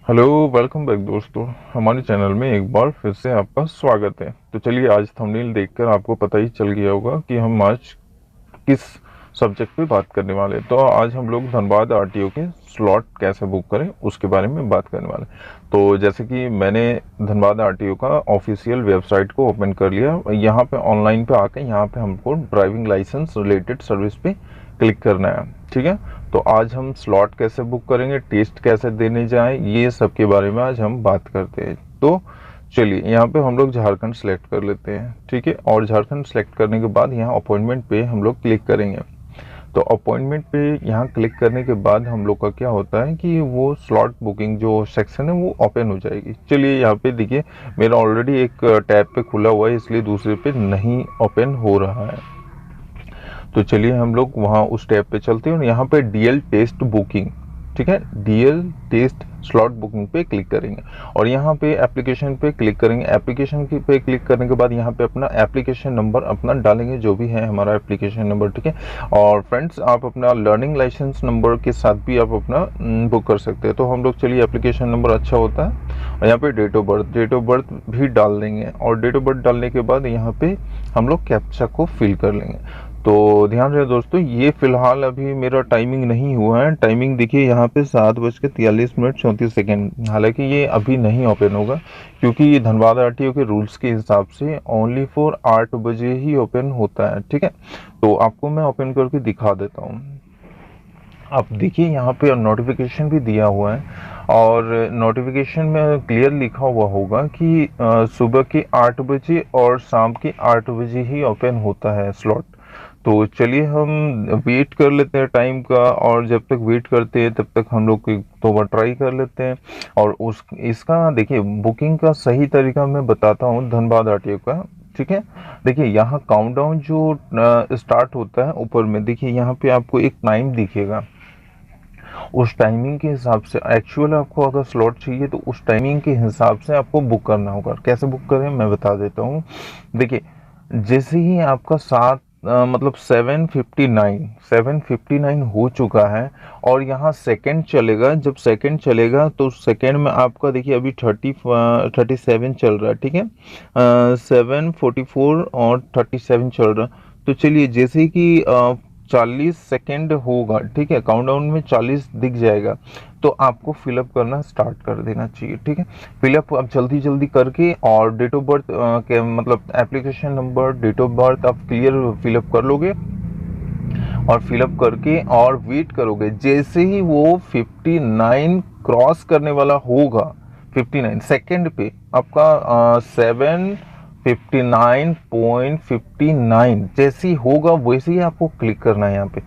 Hello, welcome back दोस्तों। हमारे channel में एक बार फिर से आपका स्वागत है। तो चलिए, आज थंबनेल देखकर आपको पता ही चल गया होगा कि हम आज किस सब्जेक्ट पे बात करने वाले हैं। तो आज हम लोग धनबाद आरटीओ के स्लॉट कैसे बुक करें उसके बारे में बात करने वाले हैं। तो जैसे कि मैंने धनबाद आरटीओ का ऑफिशियल वेबसाइट को ओपन कर लिया। यहाँ पे ऑनलाइन पे आके यहाँ पे हमको ड्राइविंग लाइसेंस रिलेटेड सर्विस पे क्लिक करना है। ठीक है, तो आज हम स्लॉट कैसे बुक करेंगे, टेस्ट कैसे देने जाएं, ये सब के बारे में आज हम बात करते हैं। तो चलिए, यहाँ पे हम लोग झारखंड सेलेक्ट कर लेते हैं। ठीक है, और झारखंड सेलेक्ट करने के बाद यहाँ अपॉइंटमेंट पे हम लोग क्लिक करेंगे। तो अपॉइंटमेंट पे यहाँ क्लिक करने के बाद हम लोग का क्या होता है कि वो स्लॉट बुकिंग जो सेक्शन है वो ओपन हो जाएगी। चलिए, यहाँ पे देखिए मेरा ऑलरेडी एक टैब पे खुला हुआ है, इसलिए दूसरे पे नहीं ओपन हो रहा है। तो चलिए हम लोग वहाँ उस टैब पे चलते हैं और यहाँ पे डीएल टेस्ट बुकिंग, ठीक है, डीएल टेस्ट स्लॉट बुकिंग पे क्लिक करेंगे और यहाँ पे एप्लीकेशन पे क्लिक करेंगे। एप्लीकेशन पे क्लिक करने के बाद यहाँ पे अपना एप्लीकेशन नंबर अपना डालेंगे, जो भी है हमारा एप्लीकेशन नंबर। ठीक है, और फ्रेंड्स आप अपना लर्निंग लाइसेंस नंबर के साथ भी आप अपना बुक कर सकते हैं। तो हम लोग चलिए एप्लीकेशन नंबर अच्छा होता है और यहाँ पे डेट ऑफ बर्थ भी डाल देंगे और डेट ऑफ बर्थ डालने के बाद यहाँ पे हम लोग कैप्चा को फिल कर लेंगे। तो ध्यान रहे दोस्तों, ये फिलहाल अभी मेरा टाइमिंग नहीं हुआ है। टाइमिंग देखिए यहाँ पे 7:43 34 हालांकि ये अभी नहीं ओपन होगा, क्योंकि ये धनबाद आरटीओ के रूल्स के हिसाब से ओनली फॉर 8 बजे ही ओपन होता है। ठीक है, तो आपको मैं ओपन करके दिखा देता हूँ। आप देखिए यहाँ पे नोटिफिकेशन भी दिया हुआ है और नोटिफिकेशन में क्लियर लिखा हुआ होगा कि सुबह के 8 बजे और शाम के 8 बजे ही ओपन होता है स्लॉट। तो चलिए हम वेट कर लेते हैं टाइम का, और जब तक वेट करते हैं तब तक हम लोग दो बार ट्राई कर लेते हैं। और उस इसका देखिए बुकिंग का सही तरीका मैं बताता हूँ धनबाद आरटीओ का। ठीक है, देखिए यहाँ काउंटडाउन जो स्टार्ट होता है ऊपर में, देखिए यहाँ पे आपको एक टाइम दिखेगा। उस टाइमिंग के हिसाब से एक्चुअल आपको अगर स्लॉट चाहिए तो उस टाइमिंग के हिसाब से आपको बुक करना होगा। कैसे बुक करें मैं बता देता हूँ। देखिए, जैसे ही आपका मतलब 7:59 हो चुका है और यहाँ सेकंड चलेगा, जब सेकंड चलेगा तो सेकंड में आपका देखिए अभी 37 चल रहा है। ठीक है, 7:44 और 37 चल रहा है। तो चलिए, जैसे कि 40 सेकेंड होगा, ठीक है, काउंटडाउन में 40 दिख जाएगा, तो आपको फिलअप करना स्टार्ट कर देना चाहिए। ठीक है, फिलअप आप जल्दी जल्दी करके और डेट ऑफ बर्थ के मतलब application number, date of birth आप क्लियर फिलअप कर लोगे और फिलअप करके और वेट करोगे। जैसे ही वो 59 क्रॉस करने वाला होगा, 59 सेकेंड पे आपका 7:59.59 जैसे ही होगा वैसे ही आपको क्लिक करना है यहाँ पे।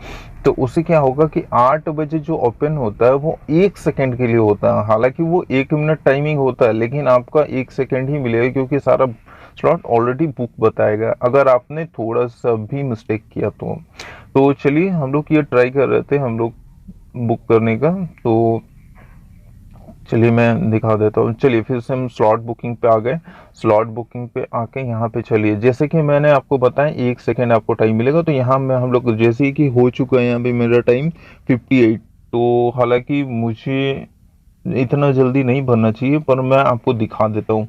तो उससे क्या होगा कि 8 बजे जो ओपन होता है वो 1 सेकेंड के लिए होता है। हालांकि वो 1 मिनट टाइमिंग होता है, लेकिन आपका 1 सेकेंड ही मिलेगा, क्योंकि सारा स्लॉट ऑलरेडी बुक बताएगा अगर आपने थोड़ा सा भी मिस्टेक किया तो चलिए हम लोग ये ट्राई कर रहे थे हम लोग बुक करने का। तो चलिए मैं दिखा देता हूँ। चलिए फिर से हम स्लॉट बुकिंग पे आ गए। स्लॉट बुकिंग पे आके यहाँ पे चलिए, जैसे कि मैंने आपको बताया 1 सेकेंड आपको टाइम मिलेगा। तो यहाँ में हम लोग जैसे ही कि हो चुका है यहाँ पे मेरा टाइम 58। तो हालांकि मुझे इतना जल्दी नहीं भरना चाहिए, पर मैं आपको दिखा देता हूँ।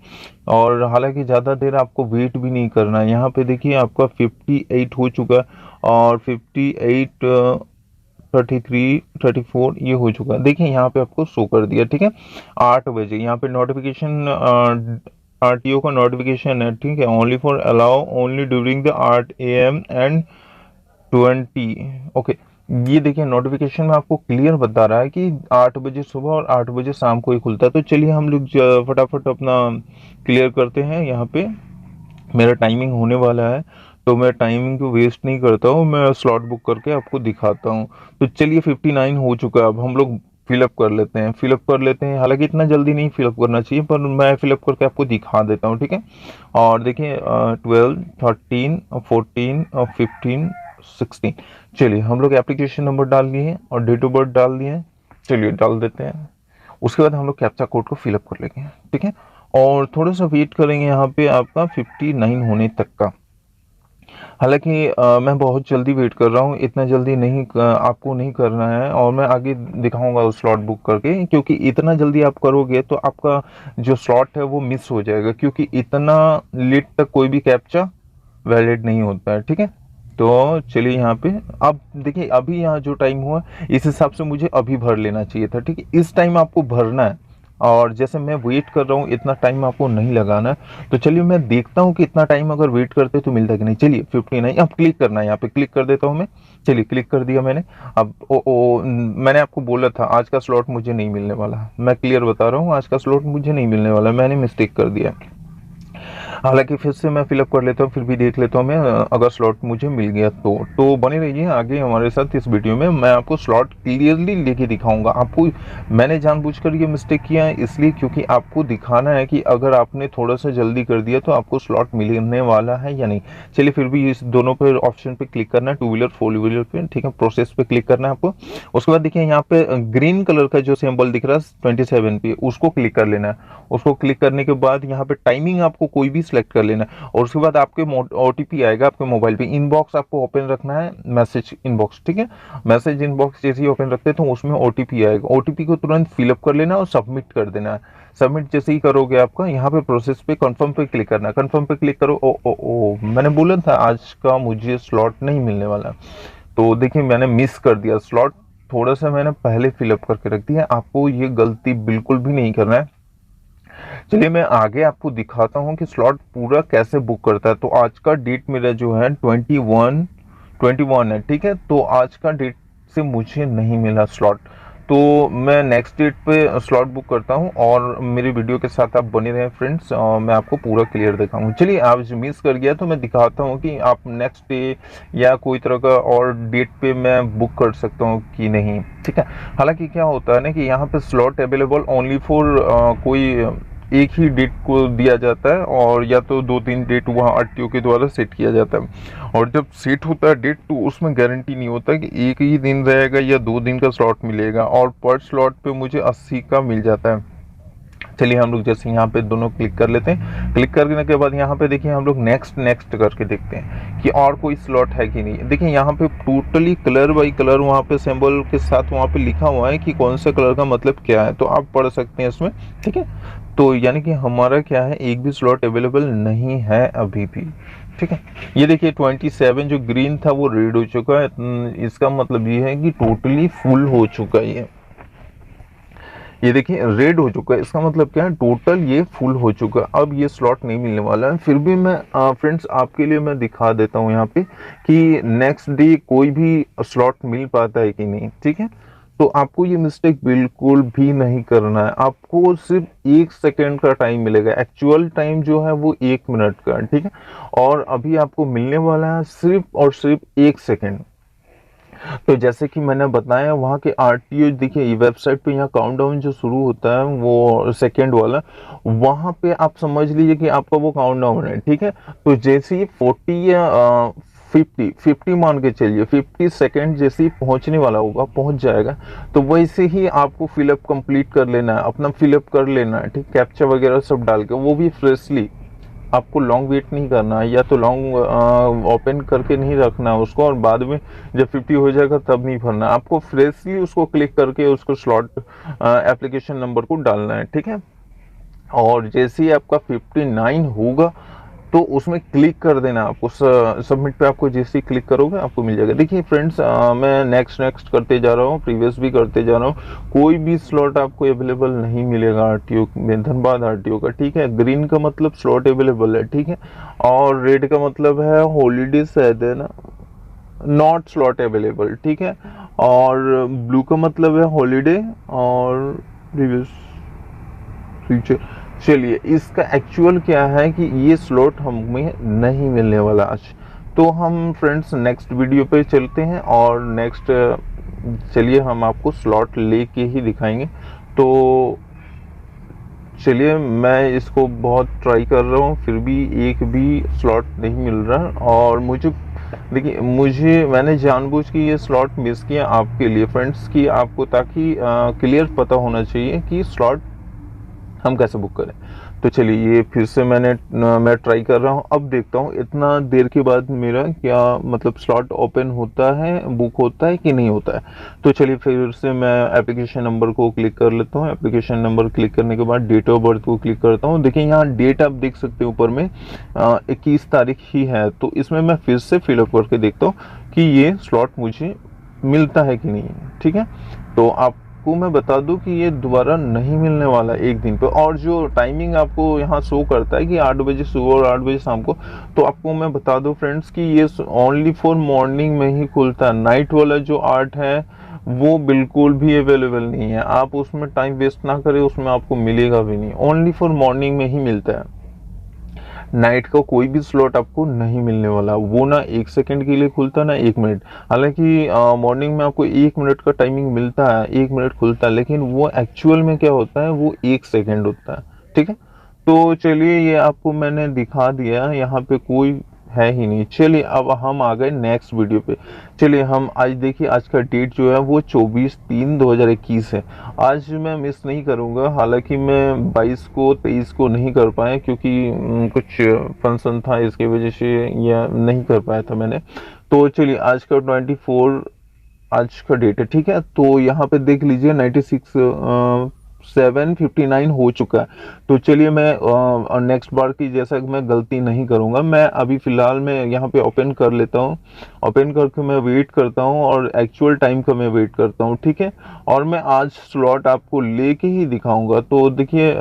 और हालांकि ज़्यादा देर आपको वेट भी नहीं करना है। यहाँ पे देखिए आपका 58 हो चुका है और 58 33 34 ये हो चुका है। देखिए यहाँ पे आपको शो कर दिया। ठीक है, 8 बजे यहाँ पे नोटिफिकेशन आरटीओ का नोटिफिकेशन है। ठीक है, only for allow only during the 8 AM and 20। Okay, ये देखिए नोटिफिकेशन में आपको क्लियर बता रहा है कि 8 बजे सुबह और 8 बजे शाम को ही खुलता है। तो चलिए हम लोग फटाफट अपना क्लियर करते हैं। यहाँ पे मेरा टाइमिंग होने वाला है, तो मैं टाइमिंग को वेस्ट नहीं करता हूँ, मैं स्लॉट बुक करके आपको दिखाता हूँ। तो चलिए 59 हो चुका है, अब हम लोग फिलअप कर लेते हैं। हालांकि इतना जल्दी नहीं फिलअप करना चाहिए, पर मैं फिलअप करके आपको दिखा देता हूँ। ठीक है, और देखिए 12 13 14 और 15 16। चलिए हम लोग एप्लीकेशन नंबर डाल दिए और डेट ऑफ बर्थ डाल दिए। चलिए डाल देते हैं, उसके बाद हम लोग कैप्चा कोड को फिलअप कर लेंगे। ठीक है, और थोड़ा सा वेट करेंगे यहाँ पे आपका 59 होने तक का। हालांकि मैं बहुत जल्दी वेट कर रहा हूँ, इतना जल्दी नहीं आपको नहीं करना है, और मैं आगे दिखाऊंगा उस स्लॉट बुक करके, क्योंकि इतना जल्दी आप करोगे तो आपका जो स्लॉट है वो मिस हो जाएगा, क्योंकि इतना लेट तक कोई भी कैप्चा वैलिड नहीं होता है, ठीक है। तो चलिए यहाँ पे अब देखिए, अभी यहाँ जो टाइम हुआ इस हिसाब से मुझे अभी भर लेना चाहिए था, ठीक है। इस टाइम आपको भरना है, और जैसे मैं वेट कर रहा हूँ इतना टाइम आपको नहीं लगाना है। तो चलिए मैं देखता हूँ कि इतना टाइम अगर वेट करते तो मिलता कि नहीं। चलिए 59 अब क्लिक करना है, यहाँ पे क्लिक कर देता हूँ मैं। चलिए क्लिक कर दिया मैंने। अब मैंने आपको बोला था आज का स्लॉट मुझे नहीं मिलने वाला, मैं क्लियर बता रहा हूँ, आज का स्लॉट मुझे नहीं मिलने वाला, मैंने मिस्टेक कर दिया। हालांकि फिर से मैं फिलअप कर लेता हूँ, फिर भी देख लेता हूँ मैं, अगर स्लॉट मुझे मिल गया तो बने रहिए आगे हमारे साथ इस वीडियो में। मैं आपको स्लॉट क्लियरली लेके दिखाऊंगा आपको। मैंने जानबूझकर ये मिस्टेक किया है इसलिए क्योंकि आपको दिखाना है कि अगर आपने थोड़ा सा जल्दी कर दिया तो आपको स्लॉट मिलने वाला है या नहीं। चलिए फिर भी इस दोनों पे ऑप्शन पे क्लिक करना है, 2 व्हीलर 4 व्हीलर पे, ठीक है। प्रोसेस पे क्लिक करना है आपको। उसके बाद देखिए यहाँ पे ग्रीन कलर का जो सिंबल दिख रहा है 27 पे, उसको क्लिक कर लेना है। उसको क्लिक करने के बाद यहाँ पे टाइमिंग आपको कोई भी सिलेक्ट कर लेना है, और उसके बाद आपके ओटीपी आएगा आपके मोबाइल पे। इनबॉक्स आपको ओपन रखना है, मैसेज इनबॉक्स, ठीक है। मैसेज इनबॉक्स जैसे ही ओपन रखते हैं तो उसमें ओटीपी आएगा, ओटीपी को तुरंत फिलअप कर लेना और सबमिट कर देना है। सबमिट जैसे ही करोगे आपका यहाँ पे प्रोसेस पे कंफर्म पे क्लिक करना है। कंफर्म पे क्लिक करो। ओ मैंने बोला था आज का मुझे स्लॉट नहीं मिलने वाला, तो देखिए मैंने मिस कर दिया स्लॉट। थोड़ा सा मैंने पहले फिलअप करके रख दिया, आपको ये गलती बिल्कुल भी नहीं करना है। चलिए मैं आगे आपको दिखाता हूँ कि स्लॉट पूरा कैसे बुक करता है। तो आज का डेट मेरा जो है 21 है, ठीक है। तो आज का डेट से मुझे नहीं मिला स्लॉट, तो मैं नेक्स्ट डेट पे स्लॉट बुक करता हूँ, और मेरी वीडियो के साथ आप बने रहें फ्रेंड्स, मैं आपको पूरा क्लियर दिखाऊंगा। चलिए आप जो मिस कर गया तो मैं दिखाता हूँ कि आप नेक्स्ट डे या कोई तरह का और डेट पे मैं बुक कर सकता हूँ कि नहीं, ठीक है। हालांकि क्या होता है ना कि यहाँ पे स्लॉट अवेलेबल ओनली फॉर कोई एक ही डेट को दिया जाता है, और या तो 2-3 डेट वहाँ आरटीओ के द्वारा सेट किया जाता है। और जब सेट होता है डेट तो उसमें गारंटी नहीं होता कि एक ही दिन रहेगा या 2 दिन का स्लॉट मिलेगा, और पर स्लॉट पे मुझे 80 का मिल जाता है। चलिए हम लोग जैसे यहाँ पे दोनों क्लिक कर लेते हैं। क्लिक करने के बाद यहाँ पे देखिए हम लोग नेक्स्ट नेक्स्ट करके देखते हैं कि और कोई स्लॉट है कि नहीं। देखिए यहाँ पे टोटली कलर बाई कलर वहाँ पे सिंबल के साथ वहाँ पे लिखा हुआ है कि कौन सा कलर का मतलब क्या है, तो आप पढ़ सकते हैं इसमें, ठीक है। तो यानी कि हमारा क्या है, एक भी स्लॉट अवेलेबल नहीं है अभी भी, ठीक है। ये देखिए 27 जो ग्रीन था वो रेड हो चुका है, इसका मतलब ये है कि टोटली फुल हो चुका है। ये देखिए रेड हो चुका है, इसका मतलब क्या है, टोटल ये फुल हो चुका है, अब ये स्लॉट नहीं मिलने वाला है। फिर भी मैं फ्रेंड्स आपके लिए मैं दिखा देता हूँ यहाँ पे कि नेक्स्ट डे कोई भी स्लॉट मिल पाता है कि नहीं, ठीक है। तो आपको ये मिस्टेक बिल्कुल भी नहीं करना है, आपको सिर्फ 1 सेकेंड का टाइम मिलेगा। एक्चुअल टाइम जो है वो 1 मिनट का है, ठीक है। और अभी आपको मिलने वाला है सिर्फ और सिर्फ 1 सेकेंड। तो जैसे कि मैंने बताया वहाँ के आरटीओ देखिए वेबसाइट पे यहाँ काउंटडाउन जो शुरू होता है वो सेकेंड वाला, वहाँ पे आप समझ लीजिए कि आपका वो काउंटडाउन है, ठीक है। तो जैसे ही 40 या 50 मान के चलिए, 50 सेकेंड जैसे ही पहुँचने वाला होगा, पहुँच जाएगा, तो वैसे ही आपको फिलअप कंप्लीट कर लेना है, अपना फिलअप कर लेना है, ठीक। कैप्चा वगैरह सब डाल के, वो भी फ्रेशली, आपको लॉन्ग वेट नहीं करना है, या तो लॉन्ग ओपन करके नहीं रखना है उसको, और बाद में जब 50 हो जाएगा तब नहीं भरना है। आपको फ्रेशली उसको क्लिक करके उसको स्लॉट एप्लीकेशन नंबर को डालना है, ठीक है। और जैसे ही आपका 59 होगा तो उसमें क्लिक कर देना, आपको सबमिट पे आपको जैसे ही क्लिक करोगे आपको मिल जाएगा। देखिए फ्रेंड्स मैं नेक्स्ट नेक्स्ट करते जा रहा हूँ, प्रीवियस भी करते जा रहा हूँ, कोई भी स्लॉट आपको अवेलेबल नहीं मिलेगा आरटीओ में, धनबाद आरटीओ का, ठीक है। ग्रीन का मतलब स्लॉट अवेलेबल है, ठीक है। और रेड का मतलब है हॉलीडे शायद है ना, नॉट स्लॉट अवेलेबल, ठीक है। और ब्लू का मतलब है हॉलीडे और प्रीवियस फ्यूचर। चलिए इसका एक्चुअल क्या है कि ये स्लॉट हमें नहीं मिलने वाला आज। तो हम फ्रेंड्स नेक्स्ट वीडियो पे चलते हैं, और नेक्स्ट चलिए हम आपको स्लॉट लेके ही दिखाएंगे। तो चलिए मैं इसको बहुत ट्राई कर रहा हूँ, फिर भी एक भी स्लॉट नहीं मिल रहा। और मुझे देखिए मैंने जानबूझ के ये स्लॉट मिस किया आपके लिए फ्रेंड्स, कि आपको ताकि क्लियर पता होना चाहिए कि स्लॉट हम कैसे बुक करें। तो चलिए ये फिर से मैं ट्राई कर रहा हूँ। अब देखता हूँ इतना देर के बाद मेरा क्या मतलब स्लॉट ओपन होता है, बुक होता है कि नहीं होता है। तो चलिए फिर से मैं एप्लीकेशन नंबर को क्लिक कर लेता हूँ। एप्लीकेशन नंबर क्लिक करने के बाद डेट ऑफ बर्थ को क्लिक करता हूँ। देखिए यहाँ डेट आप देख सकते हैं ऊपर में 21 तारीख ही है। तो इसमें मैं फिर से फिलअप करके देखता हूँ कि ये स्लॉट मुझे मिलता है कि नहीं। ठीक है, तो आपको मैं बता दूं कि ये दोबारा नहीं मिलने वाला एक दिन पे। और जो टाइमिंग आपको यहाँ शो करता है कि 8 बजे सुबह और 8 बजे शाम को, तो आपको मैं बता दूं फ्रेंड्स कि ये ओनली फॉर मॉर्निंग में ही खुलता है। नाइट वाला जो आर्ट है वो बिल्कुल भी अवेलेबल नहीं है। आप उसमें टाइम वेस्ट ना करें, उसमें आपको मिलेगा भी नहीं। ओनली फॉर मॉर्निंग में ही मिलता है। नाइट का कोई भी स्लॉट आपको नहीं मिलने वाला, वो ना 1 सेकंड के लिए खुलता ना 1 मिनट। हालांकि मॉर्निंग में आपको 1 मिनट का टाइमिंग मिलता है, 1 मिनट खुलता है, लेकिन वो एक्चुअल में क्या होता है वो 1 सेकंड होता है। ठीक है, तो चलिए ये आपको मैंने दिखा दिया, यहाँ पे कोई है ही नहीं। चलिए अब हम आ गए नेक्स्ट वीडियो पे। चलिए हम आज देखिए, आज का डेट जो है वो 24/3/2021 है। आज मैं मिस नहीं करूंगा। हालांकि मैं 22 को 23 को नहीं कर पाया क्योंकि कुछ फंक्शन था, इसकी वजह से यह नहीं कर पाया था मैंने। तो चलिए आज का 24 आज का डेट है। ठीक है, तो यहाँ पे देख लीजिए 7:59 हो चुका है। तो चलिए मैं नेक्स्ट बार की जैसा कि मैं गलती नहीं करूंगा। मैं अभी फिलहाल मैं यहाँ पे ओपन कर लेता हूँ। ओपन करके मैं वेट करता हूँ और एक्चुअल टाइम का मैं वेट करता हूँ। ठीक है, और मैं आज स्लॉट आपको लेके ही दिखाऊंगा। तो देखिए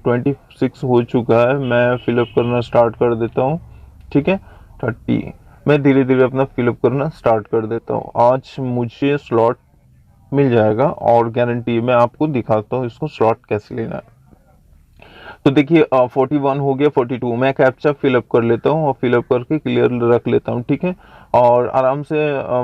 26 हो चुका है। मैं फिलअप करना स्टार्ट कर देता हूँ। ठीक है, 30 मैं धीरे धीरे अपना फिलअप करना स्टार्ट कर देता हूँ। आज मुझे स्लॉट मिल जाएगा और गारंटी मैं आपको दिखाता हूँ इसको स्लॉट कैसे लेना है। तो देखिए 41 हो गया, 42 मैं कैप्चा फिलअप कर लेता हूँ और फिलअप करके क्लियर रख लेता हूँ। ठीक है, और आराम से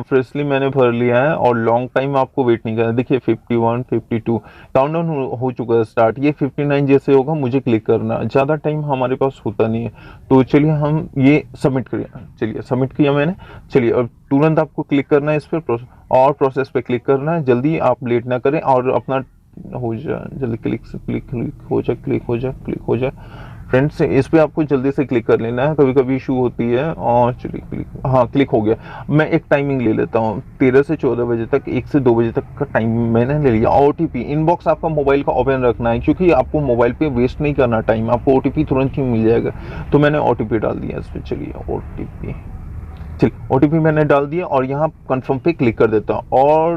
फ्रेशली मैंने भर लिया है और लॉन्ग टाइम आपको वेट नहीं करना। देखिए 51 52 काउंटडाउन हो चुका है स्टार्ट। ये 59 जैसे होगा मुझे क्लिक करना, ज़्यादा टाइम हमारे पास होता नहीं है। तो चलिए हम ये सबमिट करिए। चलिए सबमिट किया मैंने। चलिए अब तुरंत आपको क्लिक करना है इस पर और प्रोसेस पे क्लिक करना है। जल्दी आप लेट ना करें और अपना हो जाए जल्दी, क्लिक से क्लिक क्लिक हो जाए, क्लिक हो जाए, क्लिक हो जाए फ्रेंड्स। इस पे आपको जल्दी से क्लिक कर लेना है, कभी कभी इशू होती है। और चलिए क्लिक, हाँ क्लिक हो गया। मैं एक टाइमिंग ले लेता हूँ 13 से 14 बजे तक, 1 से 2 बजे तक का टाइम मैंने ले लिया। ओटीपी इनबॉक्स आपका मोबाइल का ओपन रखना है क्योंकि आपको मोबाइल पे वेस्ट नहीं करना टाइम, आपको ओटीपी तुरंत ही मिल जाएगा। तो मैंने ओटीपी डाल दिया इस पर। चलिए ओटीपी, चलिए ओटीपी मैंने डाल दिया और यहाँ कंफर्म पे क्लिक कर देता हूँ और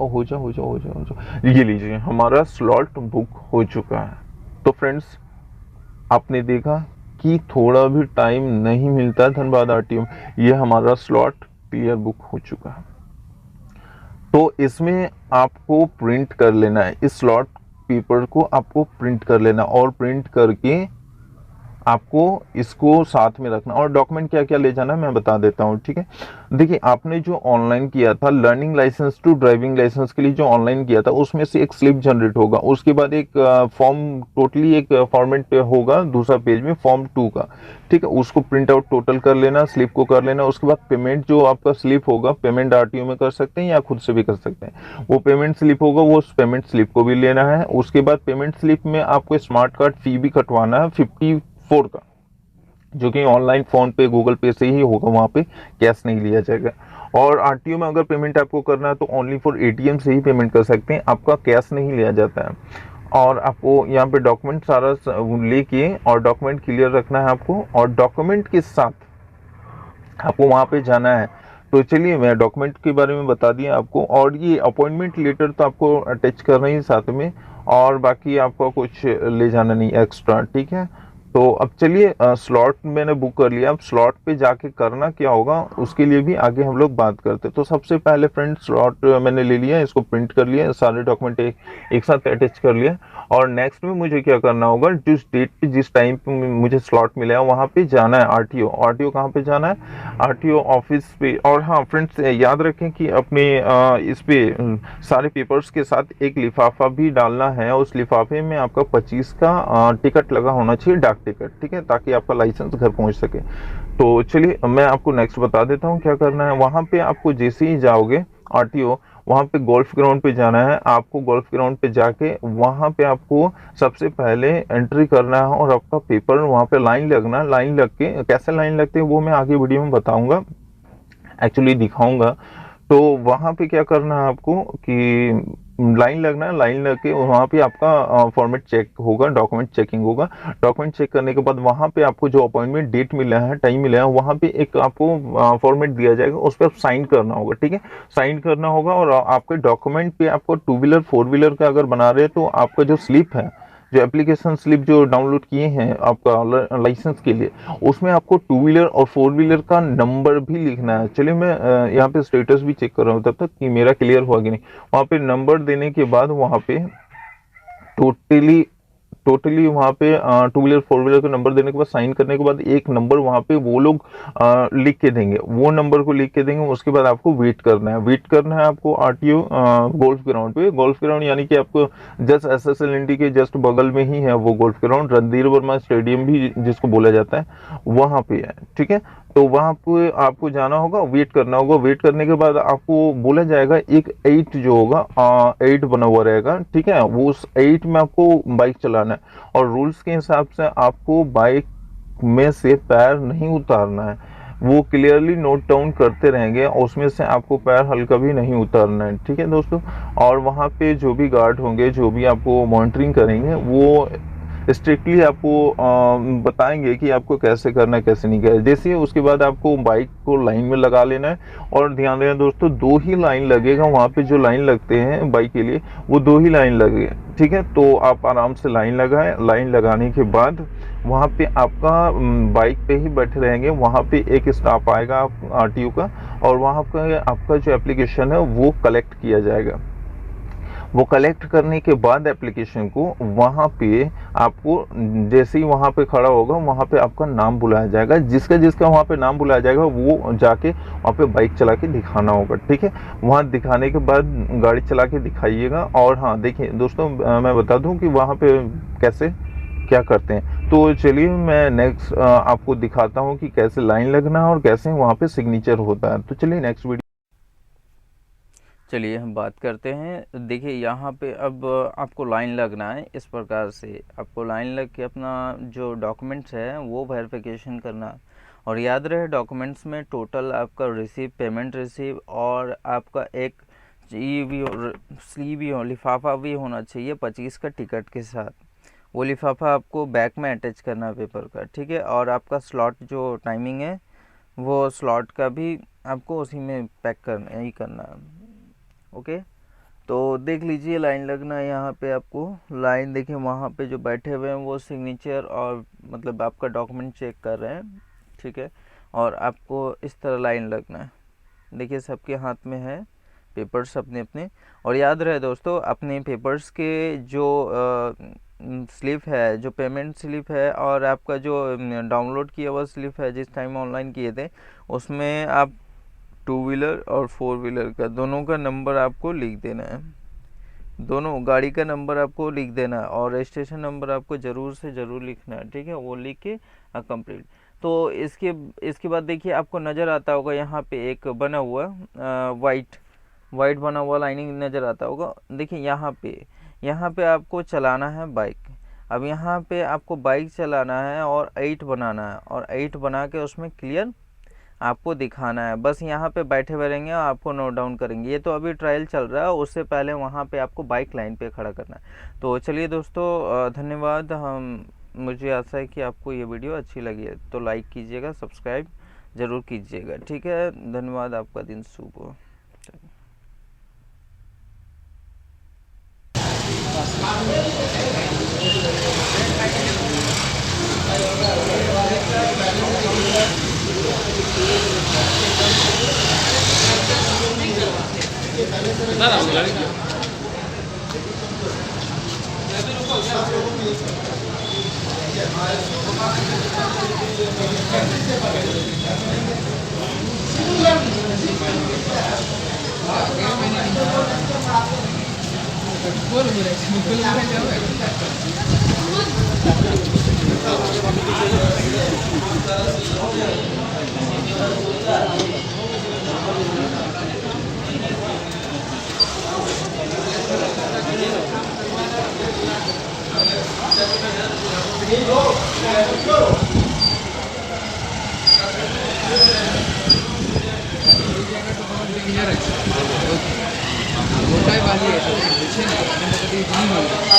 हो जा हो जा हो जा हो जा। ये लीजिए हमारा स्लॉट बुक हो चुका है। तो फ्रेंड्स आपने देखा कि थोड़ा भी टाइम नहीं मिलता है धनबाद आरटीओ में। ये हमारा स्लॉट क्लियर बुक हो चुका है। तो इसमें आपको प्रिंट कर लेना है, इस स्लॉट पेपर को आपको प्रिंट कर लेना और प्रिंट करके आपको इसको साथ में रखना। और डॉक्यूमेंट क्या क्या ले जाना है मैं बता देता हूँ। ठीक है, देखिए आपने जो ऑनलाइन किया था learning licence to driving licence के लिए जो ऑनलाइन किया था उसमें से एक स्लिप जनरेट होगा। उसके बाद एक फॉर्म, टोटली एक फॉर्मेट पे होगा दूसरा पेज में फॉर्म 2 का। ठीक है, उसको प्रिंट आउट टोटल कर लेना, स्लिप को कर लेना। उसके बाद पेमेंट जो आपका स्लिप होगा, पेमेंट आरटीओ में कर सकते हैं या खुद से भी कर सकते हैं। वो पेमेंट स्लिप होगा, वो पेमेंट स्लिप को भी लेना है। उसके बाद पेमेंट स्लिप में आपको स्मार्ट कार्ड फी भी कटवाना है 54 का, जो कि ऑनलाइन फोन पे गूगल पे से ही होगा, वहां पे कैश नहीं लिया जाएगा। और आरटीओ में अगर पेमेंट आपको करना है तो ओनली फॉर एटीएम से ही पेमेंट कर सकते हैं, आपका कैश नहीं लिया जाता है। और आपको यहाँ पे डॉक्यूमेंट सारा लेके और डॉक्यूमेंट क्लियर रखना है आपको, और डॉक्यूमेंट के साथ आपको वहां पे जाना है। तो चलिए मैं डॉक्यूमेंट के बारे में बता दिया आपको, और ये अपॉइंटमेंट लेटर तो आपको अटैच करना ही साथ में, और बाकी आपको कुछ ले जाना नहीं एक्स्ट्रा। ठीक है, तो अब चलिए स्लॉट मैंने बुक कर लिया। अब स्लॉट पे जाके करना क्या होगा उसके लिए भी आगे हम लोग बात करते हैं। तो सबसे पहले फ्रेंड स्लॉट मैंने ले लिया, इसको प्रिंट कर लिया, सारे डॉक्यूमेंट एक साथ अटैच कर लिया। और नेक्स्ट में मुझे क्या करना होगा, जिस डेट पे जिस टाइम पे मुझे स्लॉट मिला है वहाँ पे जाना है आरटीओ। आरटीओ कहाँ पे जाना है, आरटीओ ऑफिस पे। और हाँ फ्रेंड्स याद रखें कि अपने इस पे सारे पेपर्स के साथ एक लिफाफा भी डालना है। उस लिफाफे में आपका 25 का टिकट लगा होना चाहिए, डाक टिकट। ठीक है, ताकि आपका लाइसेंस घर पहुंच सके। तो चलिए मैं आपको नेक्स्ट बता देता हूँ क्या करना है। वहां पे आपको जैसे ही जाओगे आरटीओ, वहाँ पे गोल्फ ग्राउंड पे जाना है आपको। गोल्फ ग्राउंड पे जाके वहाँ पे आपको सबसे पहले एंट्री करना है और आपका पेपर वहाँ पे लाइन लगना। लाइन लग के कैसे लाइन लगते हैं वो मैं आगे वीडियो में बताऊंगा, एक्चुअली दिखाऊंगा। तो वहाँ पे क्या करना है आपको कि लाइन लगना है। लाइन लग के वहाँ पे आपका फॉर्मेट चेक होगा, डॉक्यूमेंट चेकिंग होगा। डॉक्यूमेंट चेक करने के बाद वहाँ पे आपको जो अपॉइंटमेंट डेट मिला है, टाइम मिला है, वहाँ पे एक आपको फॉर्मेट दिया जाएगा, उस पर आप साइन करना होगा। ठीक है, साइन करना होगा। और आपके डॉक्यूमेंट पे आपको 2 व्हीलर 4 व्हीलर का अगर बना रहे हैं तो आपका जो स्लिप है, जो एप्लीकेशन स्लिप जो डाउनलोड किए हैं आपका लाइसेंस के लिए, उसमें आपको 2 व्हीलर और 4 व्हीलर का नंबर भी लिखना है। चलिए मैं यहाँ पे स्टेटस भी चेक कर रहा हूँ तब तक कि मेरा क्लियर हुआ कि नहीं। वहाँ पे नंबर देने के बाद वहाँ पे टोटली टोटली वहाँ पे 2 व्हीलर 4 व्हीलर का नंबर देने के बाद साइन करने के बाद एक नंबर वहाँ पे वो लोग लिख के देंगे। वो नंबर को लिख के देंगे, उसके बाद आपको वेट करना है। वेट करना है आपको आरटीओ गोल्फ ग्राउंड पे। गोल्फ ग्राउंड यानी कि आपको जस्ट SSLNT के जस्ट बगल में ही है वो golf ground. Randhir Verma stadium भी जिसको बोला जाता है, वहाँ पे है। ठीक है, तो वहाँ पे आपको जाना होगा, वेट करना होगा। वेट करने के बाद आपको बोला जाएगा एक 8 जो होगा 8 बना हुआ रहेगा। ठीक है, वो उस 8 में आपको बाइक चलाना है। और रूल्स के हिसाब से आपको बाइक में से पैर नहीं उतारना है। वो क्लियरली नोट डाउन करते रहेंगे और उसमें से आपको पैर हल्का भी नहीं उतारना है। ठीक है दोस्तों, और वहाँ पे जो भी गार्ड होंगे, जो भी आपको मॉनिटरिंग करेंगे, वो स्ट्रिक्टली आपको बताएंगे कि आपको कैसे करना है, कैसे नहीं करना। जैसे उसके बाद आपको बाइक को लाइन में लगा लेना है। और ध्यान देना दोस्तों, 2 ही लाइन लगेगा वहाँ पे। जो लाइन लगते हैं बाइक के लिए वो 2 ही लाइन लगे। ठीक है, तो आप आराम से लाइन लगाएं। लाइन लगाने के बाद वहाँ पे आपका बाइक पे ही बैठे रहेंगे। वहाँ पे एक स्टाफ आएगा आरटीओ का, और वहाँ पे आपका जो एप्लीकेशन है वो कलेक्ट किया जाएगा। वो कलेक्ट करने के बाद एप्लीकेशन को वहाँ पे आपको जैसे ही वहाँ पे खड़ा होगा, वहाँ पे आपका नाम बुलाया जाएगा। जिसका जिसका वहाँ पे नाम बुलाया जाएगा वो जाके वहाँ पे बाइक चला के दिखाना होगा। ठीक है, वहाँ दिखाने के बाद गाड़ी चला के दिखाइएगा। और हाँ देखिए दोस्तों, मैं बता दूँ कि वहाँ पे कैसे क्या करते हैं। तो चलिए मैं नेक्स्ट आपको दिखाता हूँ कि कैसे लाइन लगना है और कैसे वहाँ पे सिग्नेचर होता है। तो चलिए नेक्स्ट वीडियो। चलिए हम बात करते हैं। देखिए यहाँ पे अब आपको लाइन लगना है। इस प्रकार से आपको लाइन लग के अपना जो डॉक्यूमेंट्स है वो वेरिफिकेशन करना। और याद रहे डॉक्यूमेंट्स में टोटल आपका रिसीव, पेमेंट रिसीव, और आपका एक स्लीव लिफाफा भी होना चाहिए 25 का टिकट के साथ। वो लिफाफा आपको बैक में अटैच करना है पेपर का। ठीक है, और आपका स्लॉट जो टाइमिंग है वो स्लॉट का भी आपको उसी में पैक करना ही करना है। ओके, तो देख लीजिए लाइन लगना है। यहाँ पे आपको लाइन देखिए, वहाँ पे जो बैठे हुए हैं वो सिग्नेचर और मतलब आपका डॉक्यूमेंट चेक कर रहे हैं। ठीक है, और आपको इस तरह लाइन लगना है। देखिए सबके हाथ में है पेपर्स अपने अपने। और याद रहे दोस्तों, अपने पेपर्स के जो स्लिप है, जो पेमेंट स्लिप है, और आपका जो डाउनलोड किया हुआ स्लिप है जिस टाइम ऑनलाइन किए थे, उसमें आप 2 व्हीलर और 4 व्हीलर का दोनों का नंबर आपको लिख देना है। दोनों गाड़ी का नंबर आपको लिख देना है, और रजिस्ट्रेशन नंबर आपको ज़रूर से ज़रूर लिखना है। ठीक है, वो लिख के कंप्लीट। तो इसके बाद देखिए आपको नज़र आता होगा यहाँ पे एक बना हुआ वाइट बना हुआ लाइनिंग नज़र आता होगा। देखिए यहाँ पे आपको चलाना है बाइक। अब यहाँ पे आपको बाइक चलाना है और 8 बनाना है, और 8 बना के उसमें क्लियर आपको दिखाना है। बस यहाँ पे बैठे हुए रहेंगे और आपको नोट डाउन करेंगे। ये तो अभी ट्रायल चल रहा है, उससे पहले वहाँ पे आपको बाइक लाइन पे खड़ा करना है। तो चलिए दोस्तों, धन्यवाद। मुझे आशा है कि आपको ये वीडियो अच्छी लगी है, तो लाइक कीजिएगा, सब्सक्राइब ज़रूर कीजिएगा। ठीक है, धन्यवाद, आपका दिन शुभ हो। મોટાઈ વાલી છે છે ને એને કદી નહીં મળે